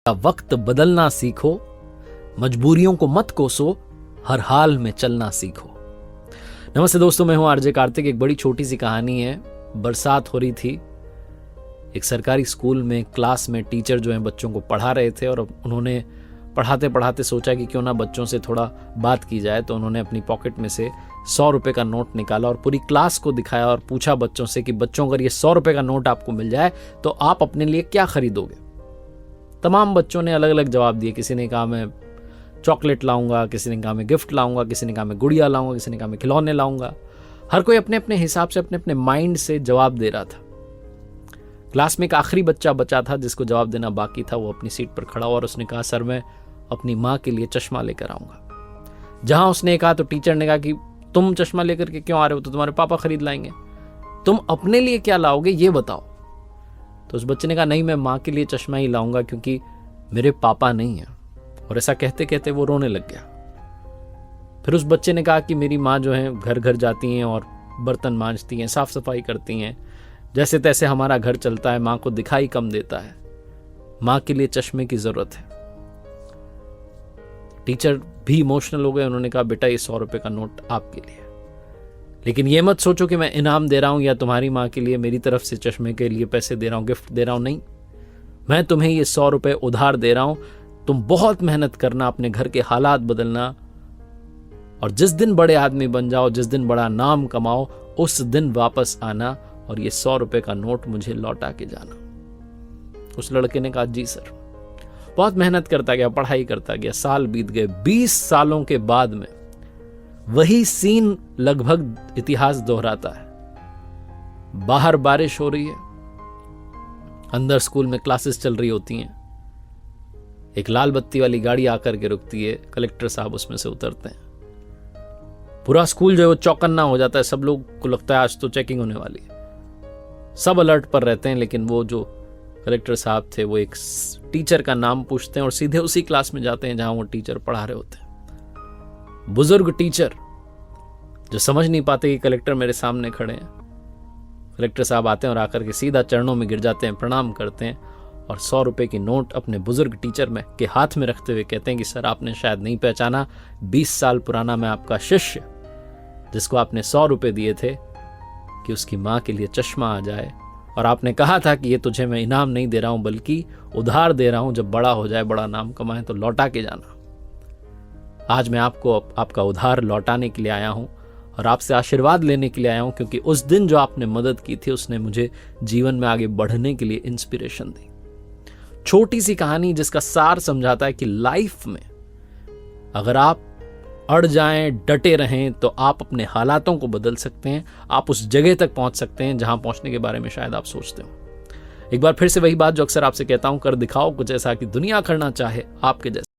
वक्त बदलना सीखो, मजबूरियों को मत कोसो, हर हाल में चलना सीखो। नमस्ते दोस्तों, मैं हूं आरजे कार्तिक। एक बड़ी छोटी सी कहानी है। बरसात हो रही थी। एक सरकारी स्कूल में क्लास में टीचर जो हैं बच्चों को पढ़ा रहे थे और उन्होंने पढ़ाते पढ़ाते सोचा कि क्यों ना बच्चों से थोड़ा बात की जाए। तो उन्होंने अपनी पॉकेट में से 100 रुपए का नोट निकाला और पूरी क्लास को दिखाया और पूछा बच्चों से कि बच्चों, अगर ये 100 रुपए का नोट आपको मिल जाए तो आप अपने लिए क्या खरीदोगे? तमाम बच्चों ने अलग अलग जवाब दिए। किसी ने कहा मैं चॉकलेट लाऊंगा, किसी ने कहा मैं गिफ्ट लाऊंगा, किसी ने कहा मैं गुड़िया लाऊंगा, किसी ने कहा मैं खिलौने लाऊंगा। हर कोई अपने अपने हिसाब से अपने अपने माइंड से जवाब दे रहा था। क्लास में एक आखिरी बच्चा बचा था जिसको जवाब देना बाकी था। वो अपनी सीट पर खड़ा हुआ और उसने कहा, सर मैं अपनी माँ के लिए चश्मा लेकर आऊंगा। जहां उसने कहा तो टीचर ने कहा कि तुम चश्मा लेकर के क्यों आ रहे हो? तो तुम्हारे पापा खरीद लाएंगे। तुम अपने लिए क्या लाओगे ये बताओ। तो उस बच्चे ने कहा, नहीं मैं माँ के लिए चश्मा ही लाऊंगा क्योंकि मेरे पापा नहीं है। और ऐसा कहते कहते वो रोने लग गया। फिर उस बच्चे ने कहा कि मेरी माँ जो है घर घर जाती हैं और बर्तन मांजती हैं, साफ सफाई करती हैं, जैसे तैसे हमारा घर चलता है, माँ को दिखाई कम देता है, माँ के लिए चश्मे की जरूरत है। टीचर भी इमोशनल हो गए। उन्होंने कहा, बेटा ये 100 रुपए का नोट आपके लिए, लेकिन ये मत सोचो कि मैं इनाम दे रहा हूं या तुम्हारी माँ के लिए मेरी तरफ से चश्मे के लिए पैसे दे रहा हूं, गिफ्ट दे रहा हूं। नहीं, मैं तुम्हें ये 100 रुपए उधार दे रहा हूं। तुम बहुत मेहनत करना, अपने घर के हालात बदलना, और जिस दिन बड़े आदमी बन जाओ, जिस दिन बड़ा नाम कमाओ, उस दिन वापस आना और ये 100 रुपए का नोट मुझे लौटा के जाना। उस लड़के ने कहा, जी सर। बहुत मेहनत करता गया, पढ़ाई करता गया। साल बीत गए। 20 सालों के बाद में वही सीन लगभग इतिहास दोहराता है। बाहर बारिश हो रही है, अंदर स्कूल में क्लासेस चल रही होती हैं। एक लाल बत्ती वाली गाड़ी आकर के रुकती है। कलेक्टर साहब उसमें से उतरते हैं। पूरा स्कूल जो है वो चौकन्ना हो जाता है। सब लोग को लगता है आज तो चेकिंग होने वाली है। सब अलर्ट पर रहते हैं, लेकिन वो जो कलेक्टर साहब थे वो एक टीचर का नाम पूछते हैं और सीधे उसी क्लास में जाते हैं जहां वो टीचर पढ़ा रहे होते हैं। बुजुर्ग टीचर जो समझ नहीं पाते कि कलेक्टर मेरे सामने खड़े हैं। कलेक्टर साहब आते हैं और आकर के सीधा चरणों में गिर जाते हैं, प्रणाम करते हैं और 100 रुपए की नोट अपने बुजुर्ग टीचर में के हाथ में रखते हुए कहते हैं कि सर आपने शायद नहीं पहचाना, 20 साल पुराना मैं आपका शिष्य, जिसको आपने 100 रुपए दिए थे कि उसकी माँ के लिए चश्मा आ जाए, और आपने कहा था कि ये तुझे मैं इनाम नहीं दे रहा हूं बल्कि उधार दे रहा हूं, जब बड़ा हो जाए, बड़ा नाम कमाए तो लौटा के जाना। आज मैं आपको आपका उधार लौटाने के लिए आया हूं और आपसे आशीर्वाद लेने के लिए आया हूं, क्योंकि उस दिन जो आपने मदद की थी उसने मुझे जीवन में आगे बढ़ने के लिए इंस्पिरेशन दी। छोटी सी कहानी जिसका सार समझाता है कि लाइफ में अगर आप अड़ जाएं, डटे रहें, तो आप अपने हालातों को बदल सकते हैं। आप उस जगह तक पहुंच सकते हैं जहां पहुंचने के बारे में शायद आप सोचते हो। एक बार फिर से वही बात जो अक्सर आपसे कहता हूं, कर दिखाओ कुछ ऐसा कि दुनिया करना चाहे आपके जैसा।